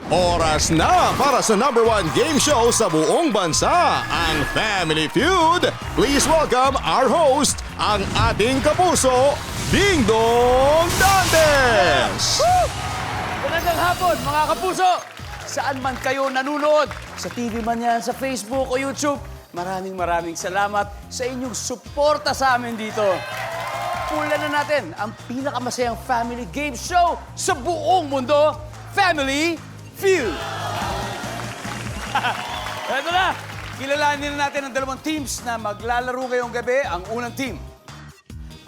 Oras na para sa #1 game show sa buong bansa, ang Family Feud. Please welcome our host, ang ating kapuso, Ding Dong Dantes! Magandang hapon, mga kapuso! Saan man kayo nanonood, sa TV man yan, sa Facebook o YouTube, maraming salamat sa inyong suporta sa amin dito. Pulan na natin ang pinakamasayang family game show sa buong mundo, Family Feud. Eto na, kilalanin na natin ang dalawang teams na maglalaro ngayong gabi. Ang unang team,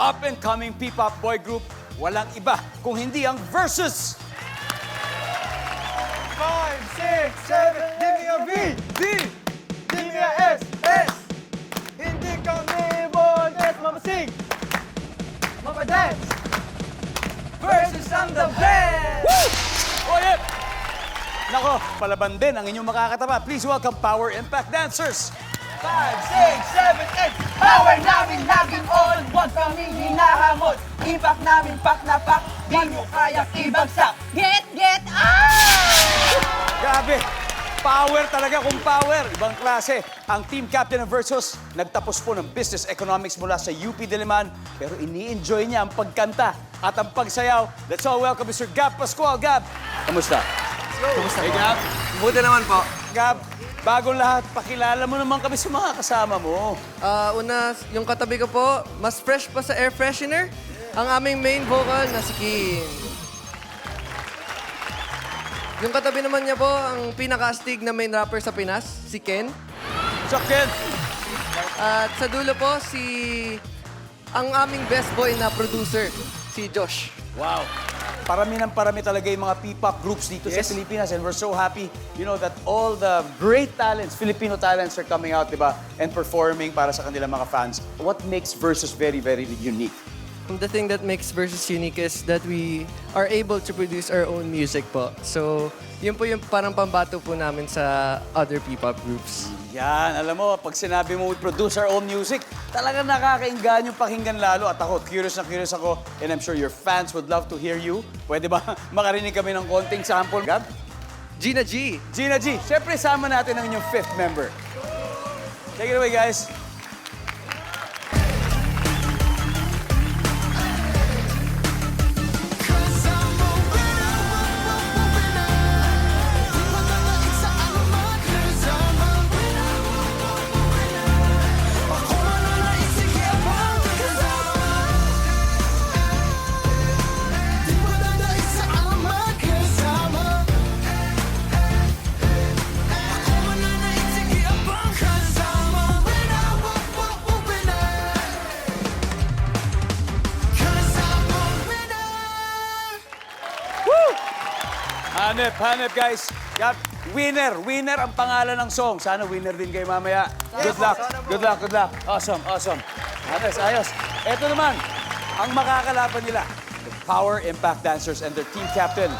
up-and-coming P-pop boy group, walang iba kung hindi ang Versus. 5, 6, 7, give me a V, D, give me a S, S. Hindi kami bondes, mamasig, mapadance. Versus ang the best. oh yeah! Nako, palaban din ang inyong makakataba. Please welcome Power Impact Dancers. 5, 6, 7, 8. Power namin laging on. Huwag kaming hinahamon. Impact namin pak na pak. Di nyo kayang ibagsak. Get out! Grabe! Power talaga kung power. Ibang klase. Ang team captain ng Versus, nagtapos po ng business economics mula sa UP Diliman, pero ini-enjoy niya ang pagkanta at ang pagsayaw. Let's all welcome Mr. Gab Pascual. Gab, kamusta? Kumusta Hey, Gab. Buti naman po. Gab, bagong lahat, pakilala mo naman kami sa mga kasama mo. Una, yung katabi ko po, mas fresh pa sa air freshener. Ang aming main vocal na si Kim. Yung katabi naman niya po, ang pinaka-astig na main rapper sa Pinas, si Ken. Sakit! At sa dulo po, ang aming best boy na producer, si Josh. Wow. Parami ng parami talaga yung mga P-pop groups dito sa Yes. Pilipinas, and we're so happy, you know, that all the great talents, Filipino talents are coming out, di ba? And performing para sa kanilang mga fans. What makes Versus very unique? The thing that makes Versus unique is that we are able to produce our own music po. So, yun po yung parang pambato po namin sa other P-pop groups. Yan, alam mo, pag sinabi mo we produce our own music, talagang nakakainggan yung pakinggan lalo. At ako, curious na curious ako, and I'm sure your fans would love to hear you. Pwede ba makarinig kami ng konting sample, Gab? Gina G. Gina G, syempre sama natin ang inyong 5th member. Take it away, guys. Hanep, guys. Yap, winner ang pangalan ng song. Sana winner din kayo mamaya. Good luck. Awesome. Ayos. Ito naman, ang makakalaban nila, the Power Impact Dancers and their team captain,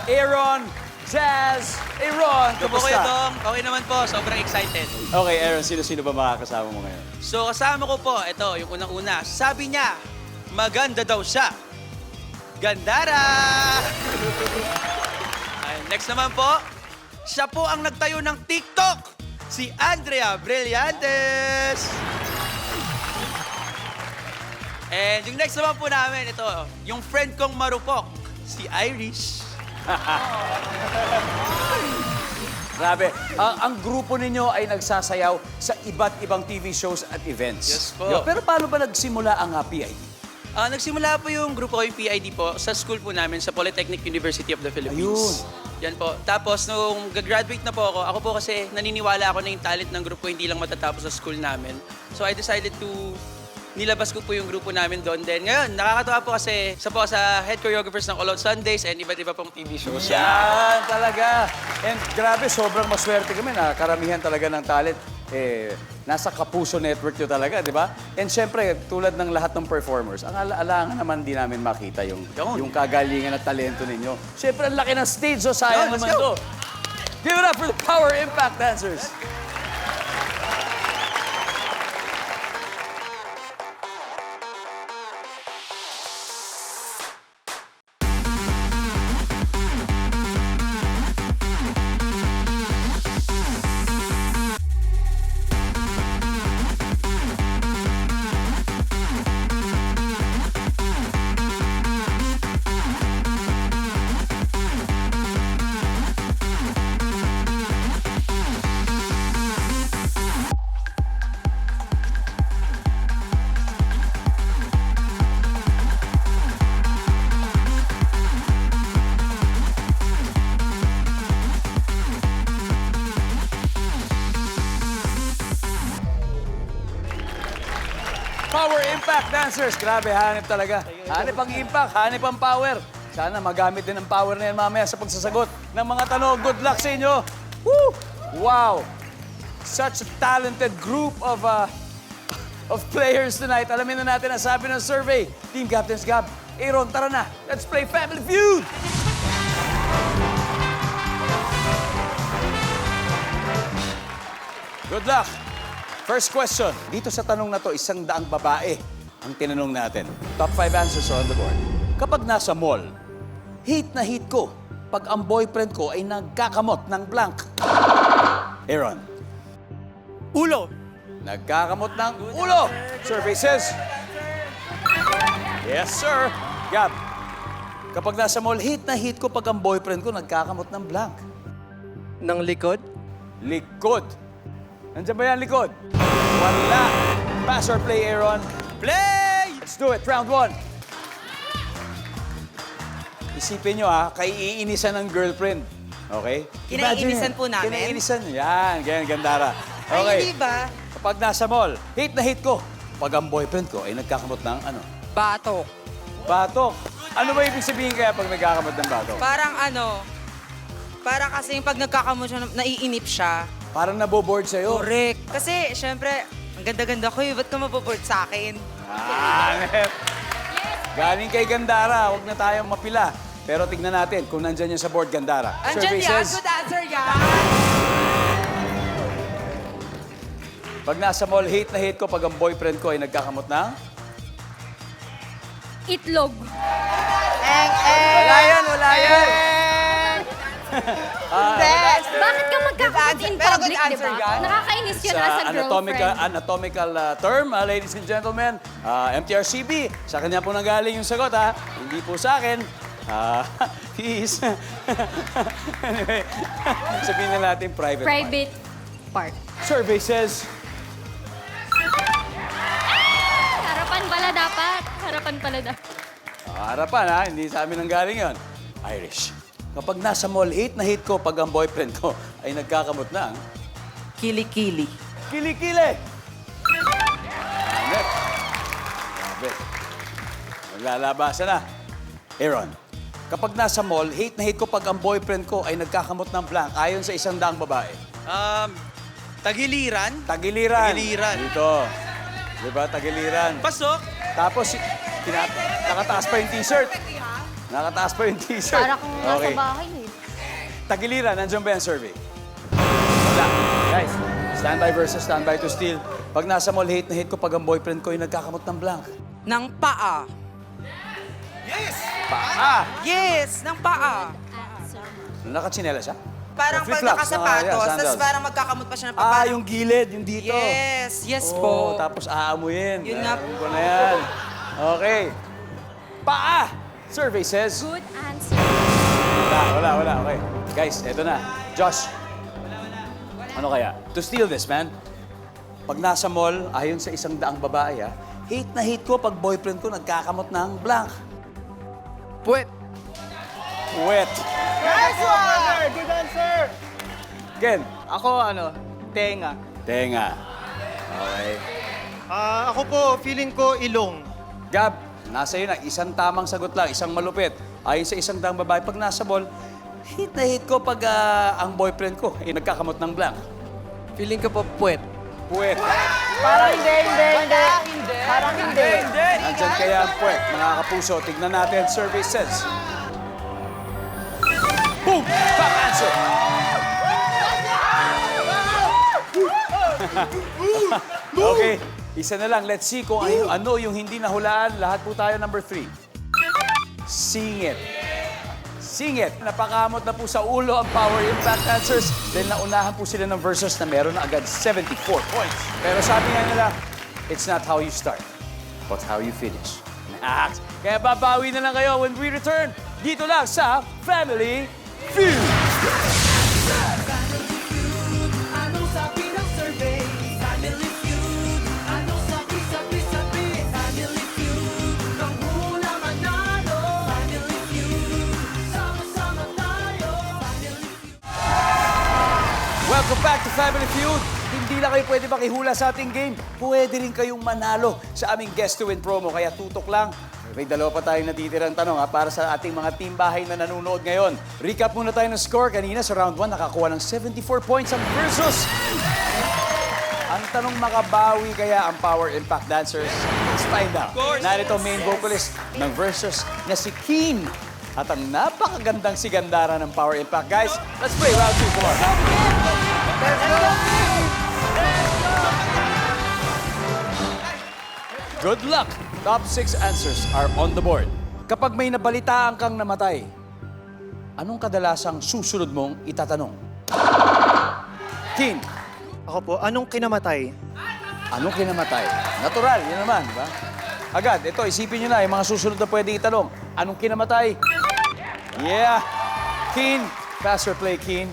Aaron, Jazz. Aaron, Ito po kayo, kamusta? Dong. Okay naman po. Sobrang excited. Okay, Aaron, sino ba makakasama mo ngayon? So, kasama ko po, ito, yung unang-una. Sabi niya, maganda daw siya. Gandara! Ay, next naman po, siya po ang nagtayo ng TikTok, si Andrea Brillantes. And yung next naman po namin, ito, yung friend kong marupok, si Irish. Grabe. Ang grupo ninyo ay nagsasayaw sa iba't ibang TV shows at events. Yes po. Pero paano ba nagsimula ang PID? Nagsimula po yung grupo ko, yung PID po, sa school po namin, sa Polytechnic University of the Philippines. Yan po. Tapos, nung gagraduate na po ako po kasi naniniwala ako na yung talent ng grupo hindi lang matatapos sa school namin. So, I decided to nilabas ko po yung grupo namin doon. Then, ngayon, nakakatawa po kasi isa po sa head choreographers ng All Out Sundays and iba't iba pong TV shows. Yan, talaga. And grabe, sobrang maswerte kami na karamihan talaga ng talent. Nasa Kapuso Network nyo talaga, di ba? And syempre, tulad ng lahat ng performers, ang alangan naman di namin makita yung kagalingan at talento ninyo. Syempre, ang laki ng stage, so sayang Let's naman to. go. Give it up for the Power Impact Dancers. Power Impact Dancers. Grabe, hanip talaga. Hanip ang impact, hanip ang power. Sana magamit din ang power na yan mamaya sa pagsasagot ng mga tanong. Good luck sa inyo. Woo! Wow! Such a talented group of players tonight. Alamin na natin ang sabi ng survey. Team Captains Gab, Aaron, tara na. Let's play Family Feud! Good luck. First question. Dito sa tanong na to, 100 babae ang tinanong natin. Top 5 answers are on the board. Kapag nasa mall, hate na hate ko pag ang boyfriend ko ay nagkakamot ng blank. Aaron. Ulo. Nagkakamot ng ulo. Survey says. Yes, sir. Gab. Kapag nasa mall, hate na hate ko pag ang boyfriend ko nagkakamot ng blank. Ng likod? Likod. Nandiyan ba yan, likod? Wala. Pass or play, Aaron? Play! Let's do it. Round 1. Isipin nyo kaiinisan ng girlfriend. Okay? Kinaiinisan po namin? Kinaiinisan nyo. Yan. Ganyan, gandara. Ay, Okay. hindi ba? Kapag nasa mall, hate na hate ko. Pag ang boyfriend ko ay nagkakamot ng ano? Batok. Batok. Ano ba ibig sabihin kaya pag nagkakamot ng batok? Parang kasi pag nagkakamot siya, naiinip siya. Parang naboboard sa'yo. Correct. Kasi, syempre, ang ganda-ganda ko eh. Ba't ka maboboard sa akin? Net. Galing kay Gandara, huwag na tayong mapila. Pero tignan natin kung nandyan yan sa board, Gandara. Andyan Survey yan. says, Good answer yan. pag nasa mall, hate na hate ko pag ang boyfriend ko ay nagkakamot ng... Itlog. Wala yan, wala yan! Bakit ka magkakamot in Pero good public, di answer ba? yan. Nakakainis yun Sa as a girlfriend. anatomical term, ladies and gentlemen, MTRCB, sa kanya po nanggaling yung sagot, Hindi po sa akin. Peace. Anyway, sabihin na natin private part. Private part. Survey says, Harapan pala dapat. Harapan pala dapat. harapan hindi sa amin nanggaling yon. Irish. Kapag nasa mall, hate na hate ko pag ang boyfriend ko ay nagkakamot ng... Kili-kili. Kilikili! Anet. Grabe. Maglalabasan na. Aaron, kapag nasa mall, hate na hate ko pag ang boyfriend ko ay nagkakamot ng blank ayon sa 100 babae. Tagiliran. Tagiliran. Tagiliran. Dito. Di ba? Tagiliran. Pasok. Tapos, nakataas pa yung t-shirt. Nakataas pa yung t-shirt. Para kung nasa bahay eh. Tagiliran, nandiyan ba yung survey? Wala. Guys, standby versus standby to steal. Pag nasa mall, hate na hate ko pag ang boyfriend ko ay nagkakamot ng blank. Ng paa. Paa! Yes, ng paa. Nakachinela siya? Parang pag Flip-flops, nakasapatos, sandals. tapos parang magkakamot pa siya ng paa. Yung gilid, yung dito. Yes Oh, po. tapos aamuyin. Yun nga po. Alam ko na yan. Okay. Paa! Survey says... Good answer. Wala. Okay. Guys, eto na. Josh. Ano kaya? To steal this, man. Pag nasa mall, ayon sa 100 babae, hate na hate ko pag boyfriend ko nagkakamot ng blank. Puwet. Wet. Nice one! Good answer! Ken. Ako, tenga. Tenga. Okay. Ako po, feeling ko ilong. Gab, nasa iyo na. Isang tamang sagot lang. Isang malupit. Ayon sa 100 babae, pag nasa mall, hate na hate ko pag ang boyfriend ko ay nagkakamot ng blank. Feeling ko po puwet. Puwet. Parang hindi. Parang hindi. Nandyan kaya ang puwet. Mga kapuso, tignan natin. Survey says. Boom! Top answer! Okay, isa na lang. Let's see kung ano yung hindi nahulaan. Lahat po tayo, number 3. Sing it. Sing it. Napakamot na po sa ulo ang Power Impact answers dahil naunahan po sila ng verses na meron na agad 74 points. Pero sabi nga nila, it's not how you start, but how you finish. Kaya babawi na lang kayo when we return dito lang sa Family Feud. Welcome back to Family Feud. hindi lang kayo pwede makihula sa ating game, pwede rin kayong manalo sa aming Guest to Win promo. Kaya tutok lang. May dalawa pa tayong natitirang tanong para sa ating mga team bahay na nanonood ngayon. Recap muna tayo ng score. Kanina sa round 1, nakakuha ng 74 points ang Versus. Ang tanong, makabawi kaya ang Power Impact Dancers? Let's find out. Narito main vocalist ng Versus na si Keen. At ang napakagandang si Gandara ng Power Impact. Guys, let's play round 2. Come on. Good luck! Top 6 answers are on the board. Kapag may nabalitaan kang namatay, anong kadalasang susunod mong itatanong? Keen, Ako po, anong kinamatay? anong kinamatay? Natural, yun naman, di ba? Agad, ito, isipin nyo na, yung mga susunod na pwede itanong. Anong kinamatay? Yeah! Keen, pass or play, Keen?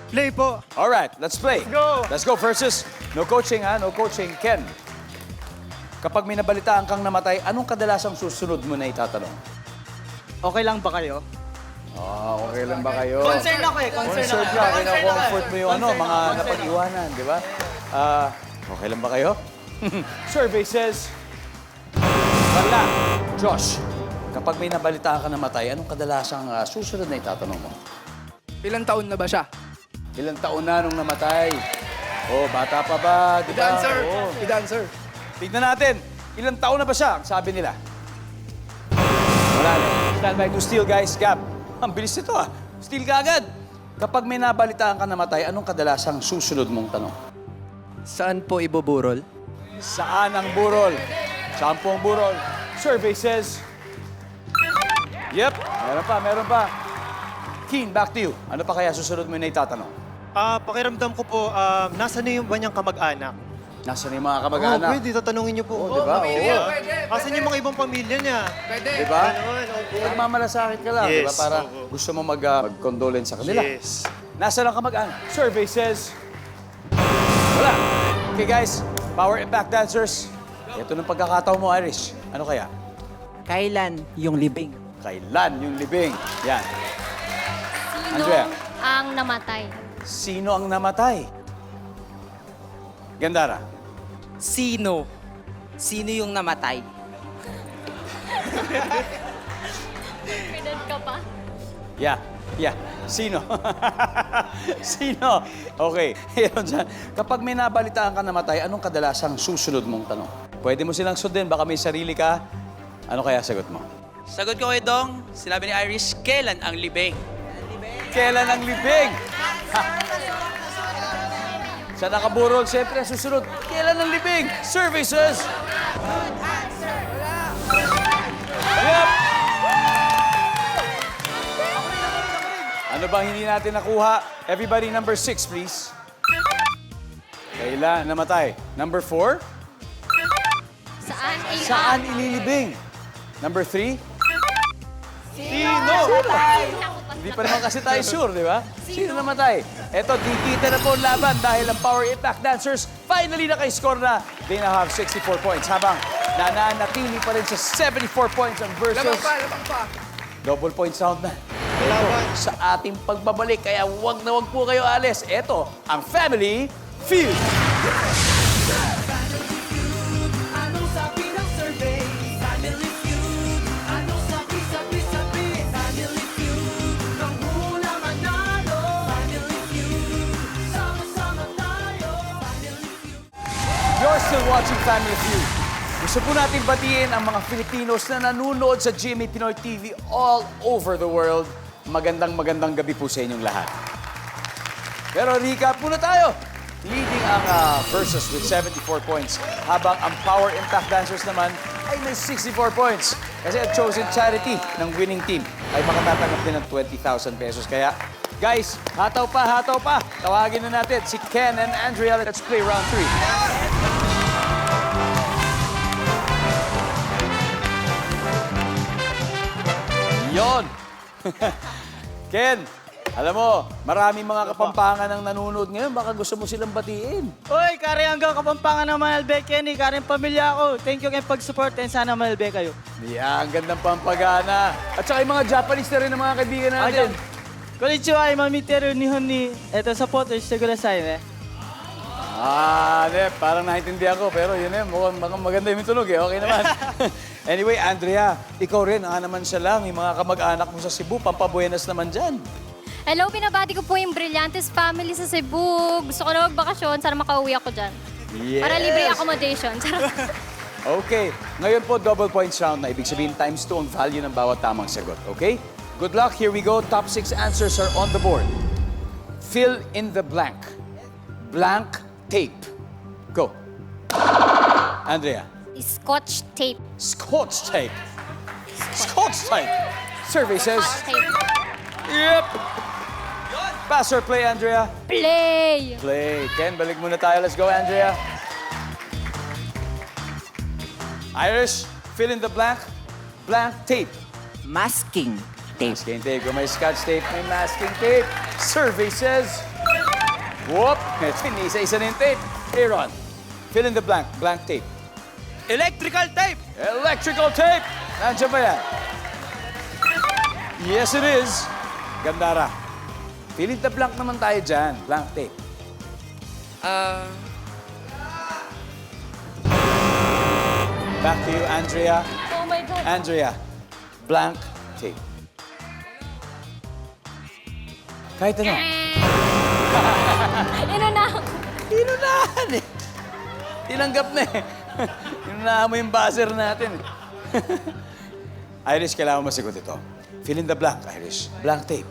Play po. Alright, let's play. go! Let's go, Versus. No coaching, ha? No coaching. Ken, kapag may nabalitaan kang namatay, anong kadalasang susunod mo na itatanong? Okay lang ba kayo? Okay lang ba kayo? Concern ako eh. Concern ka, kina-comfort mo yung mga napag-iwanan, di ba? Okay lang ba kayo? Survey says, wala. Josh, kapag may nabalitaan ka namatay, anong kadalasang susunod na itatanong mo? Ilang taon na ba siya? Ilang taon na nung namatay? Bata pa ba? Di ba? Oo. I-dancer. Tignan natin, ilang taon na ba siya? Ang sabi nila. Wala na. Stand by to steal, guys. Gab, ang bilis nito Steal ka agad. Kapag may nabalitaan ka namatay, anong kadalasang susunod mong tanong? Saan po ibuburol? Saan ang burol? Saan po ang burol? Survey says... Yep, meron pa. Keen, back to you. Ano pa kaya susunod mo na itatanong? Pakiramdam ko po, nasa na yung banyang kamag-anak? Nasaan yung mga kamag-anak? Pwede, tatanungin niyo po. Di ba? Oo. Asan yung mga ibang pamilya niya? Di ba? Nagmamalasakit ka lang, di ba? Yes, Para oo. gusto mo mag-condolence sa kanila. Yes. Nasaan ang kamag-anak? Survey says... Wala. Okay, guys. Power Impact Dancers. Ito ng pagkakataon mo, Irish. Ano kaya? Kailan yung libing? Kailan yung libing? Yan. Sino Andrea. ang namatay? Sino ang namatay? Gandara. Sino? Sino yung namatay? Pinad ka pa? Yeah. Sino? Sino? Okay. Yun dyan. Kapag may nabalitaan ka namatay, anong kadalasang susunod mong tanong? Pwede mo silang sundin, baka may sarili ka. Ano kaya sagot mo? Sagot ko kay Dong, sinabi ni Irish, kailan ang libing? Kailan ang libing? Sa nakaburol, siyempre, susunod. Kailan ang libing? Services! Yep! Ano bang hindi natin nakuha? Everybody, number 6, please. Kailan namatay? Number 4? Saan ililibing? Number 3? Sino? Hindi pa naman kasi tayo sure, di ba? Sino namatay? Eto, dikita na po ang laban dahil ang Power Impact Dancers finally nakay-score na. They now have 64 points habang nananatili pa rin sa 74 points ang Versus. Labang pa. Double point sound na. Sa ating pagbabalik, kaya wag na wag po kayo alis. Eto, ang Family Feud. You're still watching Family Feud. Gusto po natin batiin ang mga Filipinos na nanonood sa GMA Pinoy TV all over the world. Magandang gabi po sa inyong lahat. Pero recap muna tayo. Leading ang Versus with 74 points, habang ang Power Impact Dancers naman ay may 64 points. Kasi ang chosen charity ng winning team ay makatatanggap din ng 20,000 pesos. Kaya, guys, hataw pa. Tawagin na natin si Ken and Andrea. Let's play round 3. Yon. Ken, alam mo, maraming mga kapampangan ang nanonood ngayon. Baka gusto mo silang batiin. Uy, kari hanggang Kapampangan ng Manalbe, Kenny. Kari pamilya ko. Thank you kayong pag-support and sana Manalbe kayo. Yan, gandang pampagana. At saka yung mga Japanese na rin ng mga kaibigan natin. Konnichiwa, mamiteru nihon ni. Ito, supporters, siguro sa Parang naintindihan ko, pero yun mukhang maganda yung tunog eh. Okay naman. Anyway, Andrea, ikaw rin, naman siya lang, yung mga kamag-anak mo sa Cebu, pampabuenas naman dyan. Hello, binabati ko po yung Brillantes family sa Cebu. Gusto ko na magbakasyon, sana makauwi ako dyan. Yes! Para libre accommodation. Charot. Okay, ngayon po double points round na ibig sabihin times 2 ang value ng bawat tamang sagot. Okay? Good luck, here we go. Top 6 answers are on the board. Fill in the blank. Blank tape. Go. Andrea. Scotch tape. Scotch tape. Scotch tape. Survey says... Scotch tape. Yep. Pass or play, Andrea? Play. Play. Ken, balik muna tayo. Let's go, Andrea. Irish, fill in the blank. Blank tape. Masking tape. Masking tape. Kung may scotch tape, may masking tape. Survey says... Whoop! Isa-isa na yung tape. Aaron, fill in the blank. Blank tape. Electrical tape! Electrical tape! Nandiyan ba yan? Yes, it is. Gandara. Fill in the blank naman tayo dyan. Blank tape. Back to you, Andrea. Oh my God. Andrea, blank tape. Kahit ano. Inuna ako. Inunahan eh. Tinanggap na eh. Inunahan mo yung buzzer natin eh. Irish, kailangan mo masagot ito. Fill in the blank, Irish. Blank tape.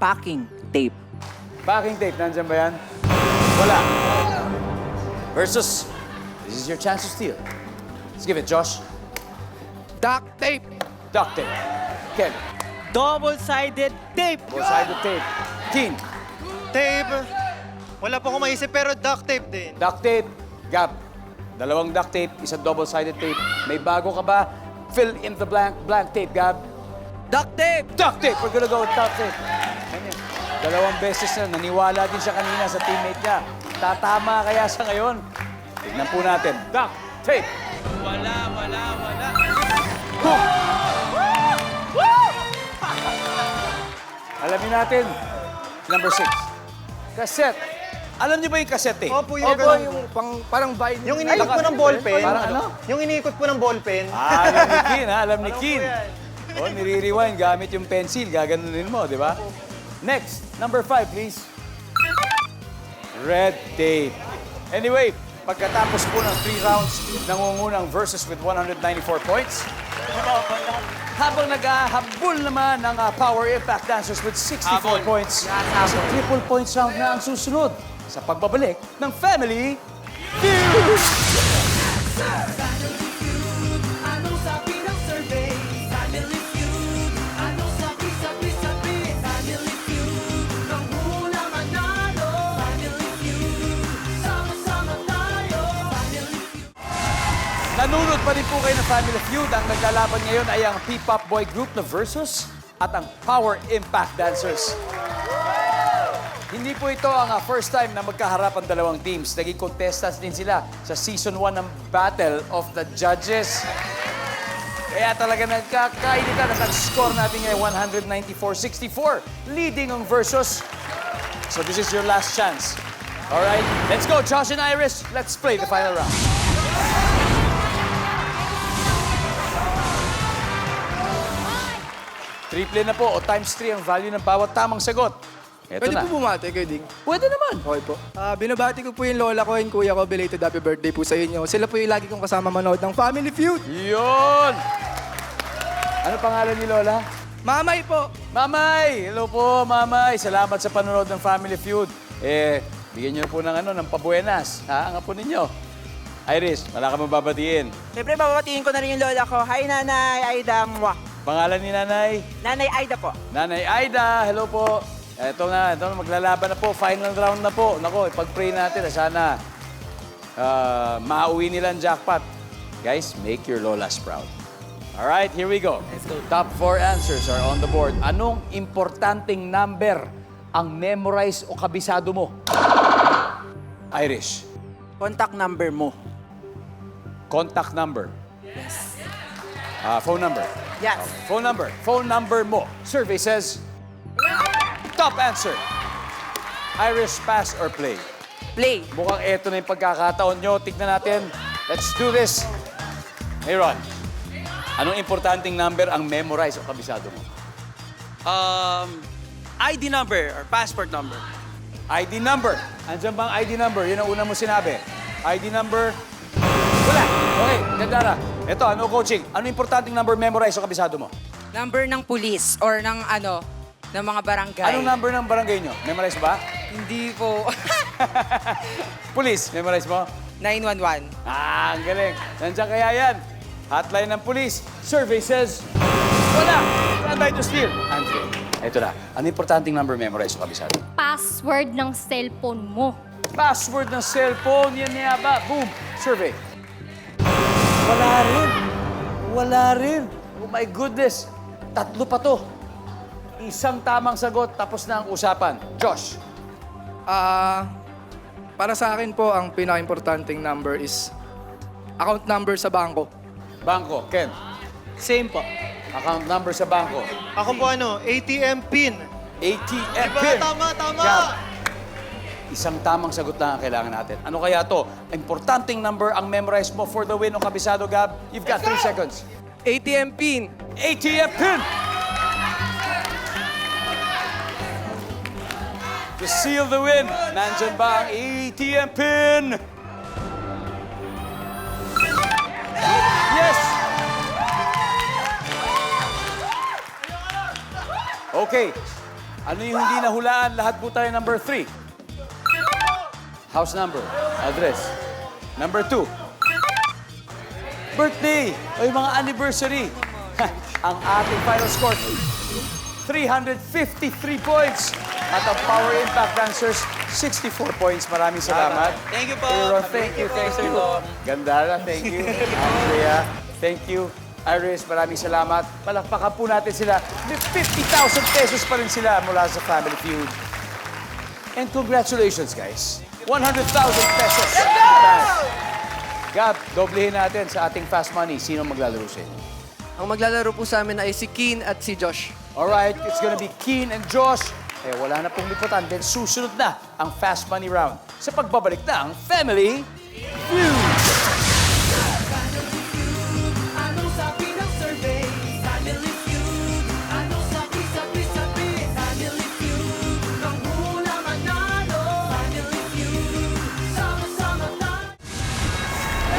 Packing tape. Packing tape, nandyan ba yan? Wala. Versus, this is your chance to steal. Let's give it, Josh. Duct tape. Duct tape. Ken. Double-sided tape. Double-sided tape. Teen. Tape. Wala po akong maisip pero duct tape din. Duct tape. Gab. Dalawang duct tape, isang double-sided tape. May bago ka ba? Fill in the blank. Blank tape, Gab. Duct tape. Duct tape. We're gonna go with duct tape. Ganyan. Dalawang beses na naniwala din siya kanina sa teammate niya. Tatama kaya siya ngayon? Tignan po natin. Duct tape. Wala. Alamin natin. Number 6. Cassette. Alam niyo ba yung cassette tape? Opo, yung Opo, ganun. yung parang vinyl. Yung iniikot po ng ballpen. Parang ano? Yung iniikot po ng ballpen. Alam ni Kin, ha? Alam ni Alam ko Kin. yan. O, nire-rewind gamit yung pencil. Gaganunin mo, di ba? Next, number 5, please. Red tape. Anyway, pagkatapos po ng 3 rounds, nangungunang versus with 194 points. Habang naghahabol naman ng Power Impact Dancers with 64 points. Sa triple points round na ang susunod sa pagbabalik ng Family Feud! Nanunod pa rin po kayo ng Family Feud. Ang naglalaban ngayon ay ang P-Pop Boy Group na Versus at ang Power Impact Dancers. Hindi po ito ang first time na magkaharap ang dalawang teams. Naging contestants din sila sa Season 1 ng Battle of the Judges. Kaya talaga nagkakainitan at ang score natin ngayon 194-64, leading ang Versus. So this is your last chance. Alright, let's go, Josh and Iris. Let's play the final round. Triple na po o times 3 ang value ng bawat tamang sagot. Eto Pwede na. po bumati kayo, Ding. Pwede naman. Okay po. Binabati ko po yung lola ko and kuya ko. Belated happy birthday po sa inyo. Sila po yung lagi kong kasama manood ng Family Feud. Yun! Ano pangalan ni Lola? Mamay po. Mamay! Hello po, Mamay. Salamat sa panonood ng Family Feud. Bigyan niyo po ng pabuenas. Ang apo ninyo. Iris, wala ka mababatiin. Siyempre, babatiin ko na rin yung lola ko. Hi, Nanay Aida. Mwah. Pangalan ni Nanay? Nanay Aida po. Nanay Aida, hello po. Ito na, maglalaban na po. Final round na po. Nako, ipag-pray natin. Sana mauwi nila ang jackpot. Guys, make your lolas proud. Alright, here we go. Let's go. Top 4 answers are on the board. Anong importanteng number ang memorize o kabisado mo? Irish. Contact number mo. Contact number. Yes. Phone number. Yes. Phone number. Phone number mo. Survey says... Top answer. Irish, pass or play? Play. Mukhang eto na yung pagkakataon nyo. Tignan natin. Let's do this. Aaron, anong importanteng number ang memorize o kabisado mo? ID number or passport number. ID number. Andiyan bang ID number? Yun ang una mo sinabi. ID number. Wala. Okay, ganda na. Ito, ano coaching? Ano importanteng number memorize o kabisado mo? Number ng pulis or ng ng mga barangay. Anong number ng barangay nyo? Memorize ba? Hindi po. Police, memorize mo? 911. Ah, ang galing. Nandiyan kaya yan. Hotline ng police. Survey says, wala. Wala tayo to steal. Andre, ito na. Ano importanteng number memorize o kabisado? Password ng cellphone mo. Password ng cellphone. Yan niya ba? Boom. Survey. Wala rin. Wala rin. Oh my goodness. Tatlo pa to. Isang tamang sagot, tapos na ang usapan. Josh. Para sa akin po, ang pinaka-importanting number is account number sa bangko. Bangko. Ken. Same po. Account number sa bangko. Ako po ATM PIN. ATM Diba? pin. Tama. Gab. Isang tamang sagot lang ang kailangan natin. Ano kaya to? Importanteng number ang memorize mo for the win o kabisado, Gab. You've got 3 seconds. ATM PIN. ATM pin. To seal the win, nandyan ba ang ATM pin? Yes! Okay. Ano yung hindi nahulaan? Lahat po tayo number 3. House number, address. Number 2. Birthday o yung mga anniversary. Ang ating final score, 353 points. At ang Power Impact Dancers, 64 points. Maraming salamat. Thank you po. Aaron, thank you. Ganda na, thank you. Andrea, thank you. Iris, maraming salamat. Palakpakan po natin sila. May 50,000 pesos pa rin sila mula sa Family Feud. And congratulations, guys. 100,000 pesos. Gab, doblehin natin sa ating Fast Money. Sino maglalaro sa inyo? Ang maglalaro po sa amin ay si Keen at si Josh. Alright, it's gonna be Keen and Josh. Kaya wala na pong liputan. Then susunod na ang Fast Money Round sa pagbabalik ng Family Feud. Anong sabi ng survey? Family Feud. Anong sabi? Family Feud. Nang hula manalo. Family Feud. Sama-sama na.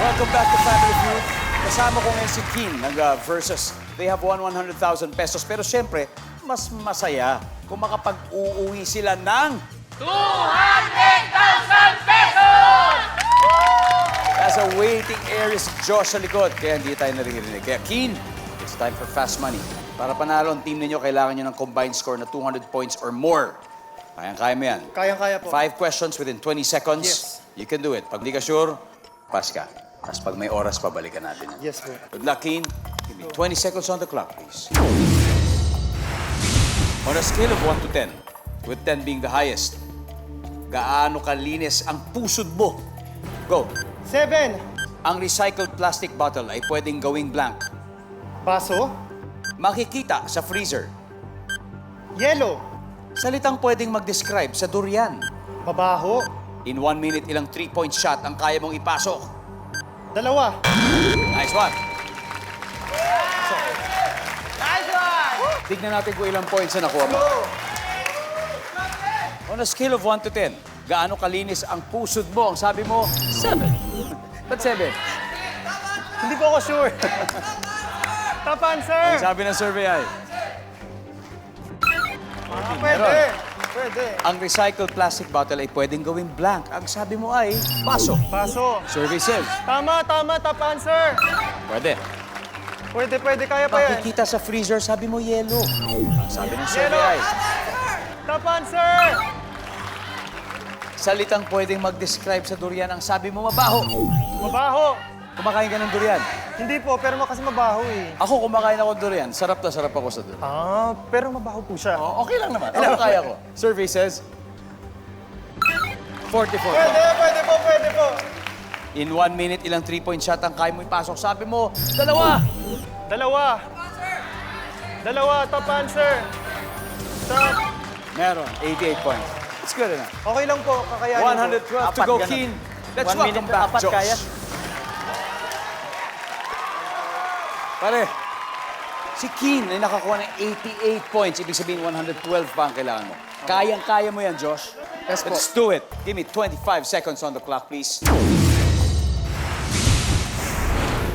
Welcome back to Family Feud. Kasama ko ngayon si Keen versus they have won 100,000 pesos. Pero siyempre, mas masaya kung makapag-uuwi sila ng 200,000 pesos! nasa waiting area si Josh sa likod. Kaya hindi tayo naririnig. Kaya Keen, it's time for Fast Money. Para panalo ang team ninyo, kailangan nyo ng combined score na 200 points or more. Kayang-kaya mo yan. Kayang-kaya po. 5 questions within 20 seconds. Yes. You can do it. Pag di ka sure, pass ka. Tapos pag may oras, pabalikan natin yan. Yes po. Good luck, Keen. Give me 20 seconds on the clock, please. On a scale of 1 to 10, with 10 being the highest, gaano kalinis ang pusod mo? Go. 7. Ang recycled plastic bottle ay pwedeng gawing blank. Baso. Makikita sa freezer. Yellow. Salitang pwedeng mag-describe sa durian. Mabaho. In 1 minute, ilang 3-point shot ang kaya mong ipasok? 2. Nice one. Tignan natin kung ilang points na nakuha mo. On a scale of 1 to 10, gaano kalinis ang pusod mo? Ang sabi mo, 7. Ba't 7? Hindi po ako sure. Top answer. Ang sabi ng survey ay, Pwede. Pwede. ang recycled plastic bottle ay pwedeng gawing blank. Ang sabi mo ay, baso. Baso. Survey says, Tama. Top answer. pwede. Pwede. Kaya pa yan. Makikita sa freezer, sabi mo yellow. Ang sabi ng survey Yellow. ay, Top answer. salitang pwedeng mag-describe sa durian, ang sabi mo mabaho. Mabaho. Kumakain ka ng durian. Hindi po, pero kasi mabaho eh. Ako, kumakain ako ng durian. Sarap na sarap ako sa durian. Pero mabaho po siya. Oh, okay lang naman. Ako kaya ko. Survey says, 44. Pwede po. In 1 minute, ilang 3-point shot ang kaya mo ipasok. Sabi mo, 2. 2. Top answer. Top. Meron, 88 points. It's good enough. Okay lang po, kakayanin ko. 112 to go, Keen. Let's welcome back, Josh. kaya. Pare, si Keen ay nakakuha ng 88 points. Ibig sabihin, 112 pa ang kailangan mo. Kayang-kaya mo yan, Josh. Yes po. Let's do it. Give me 25 seconds on the clock, please.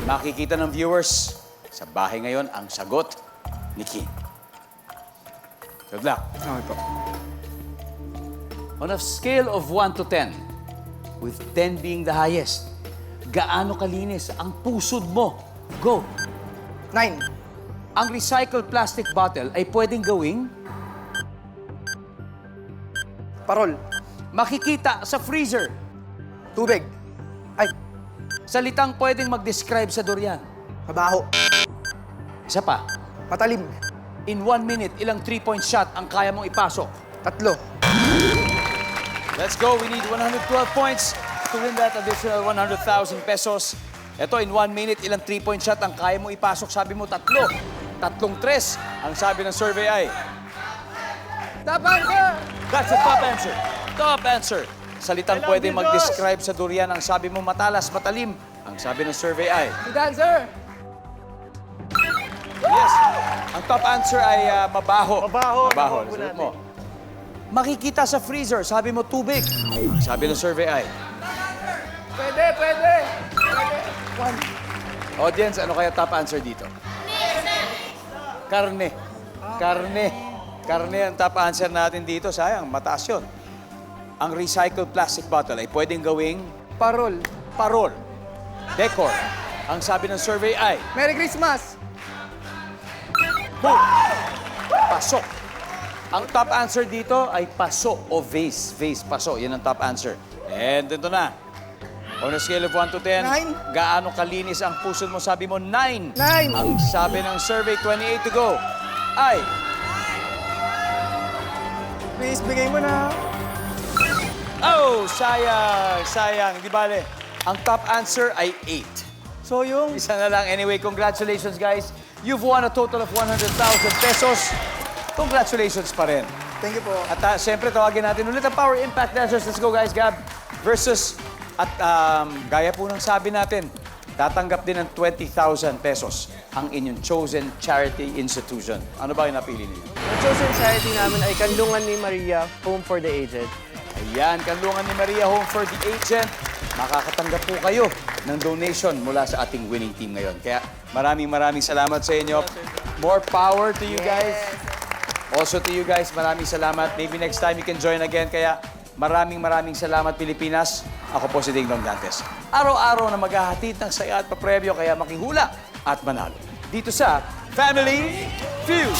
Makikita ng viewers sa bahay ngayon ang sagot ni Keen. Good luck. Okay po. On a scale of 1 to 10, with 10 being the highest, gaano kalinis ang pusod mo? Go! 9. Ang recycled plastic bottle ay pwedeng gawing Parol. makikita sa freezer. Tubig. Ay, Salitang pwedeng mag-describe sa durian. mabaho. Isa pa. Matalim. In 1 minute, ilang 3-point shot ang kaya mong ipasok? 3. Let's go. We need 112 points to win that additional 100,000 pesos. Ito, in 1 minute, ilang 3-point shot ang kaya mo ipasok? Sabi mo, 3. 3. Ang sabi ng survey ay... Top answer! That's the top answer. Top answer. Salitang pwede mag-describe sa durian. Ang sabi mo, matalas, matalim. Ang sabi ng survey ay... Good answer! Yes. Ang top answer ay mabaho. Mabaho. Mabaho. Mabaho Sagot natin. mo. Makikita sa freezer. Sabi mo, tubig. Ang sabi ng survey ay... Pwede, pwede! Audience, ano kaya top answer dito? Karne. Karne. Karne ang top answer natin dito. Sayang, mataas yun. Ang recycled plastic bottle ay pwedeng gawing Parol. parol. Decor. Ang sabi ng survey ay... Merry Christmas! Boom! Pasok. Ang top answer dito ay paso o vase. Vase, paso. Yan ang top answer. And ito na. On a scale of 1 to 10, 9. gaano kalinis ang puso mo? Sabi mo, 9. 9. Ang sabi ng survey, 28 to go, ay... Please, bigay mo na. Oh, sayang, sayang. Di bale, ang top answer ay 8. So yung... Isa na lang. Anyway, congratulations, guys. You've won a total of 100,000 pesos. Congratulations pa rin. Thank you po. At siyempre, tawagin natin ulit ang Power Impact Dancers. Let's go, guys. Gab versus... At gaya po ng sabi natin, tatanggap din ng 20,000 pesos ang inyong chosen charity institution. Ano ba yung napili niyo? Ang chosen charity namin ay Kanlungan ni Maria, Home for the Aged. Ayan, Kanlungan ni Maria Home for the Aged. Makakatanggap po kayo ng donation mula sa ating winning team ngayon. Kaya maraming salamat sa inyo. More power to you guys. Also to you guys, maraming salamat. Maybe next time you can join again. Kaya maraming salamat, Pilipinas. Ako po si Ding Dong Dantes. Araw-araw na maghahatid ng saya at papremyo, kaya makihula at manalo. Dito sa Family Feud.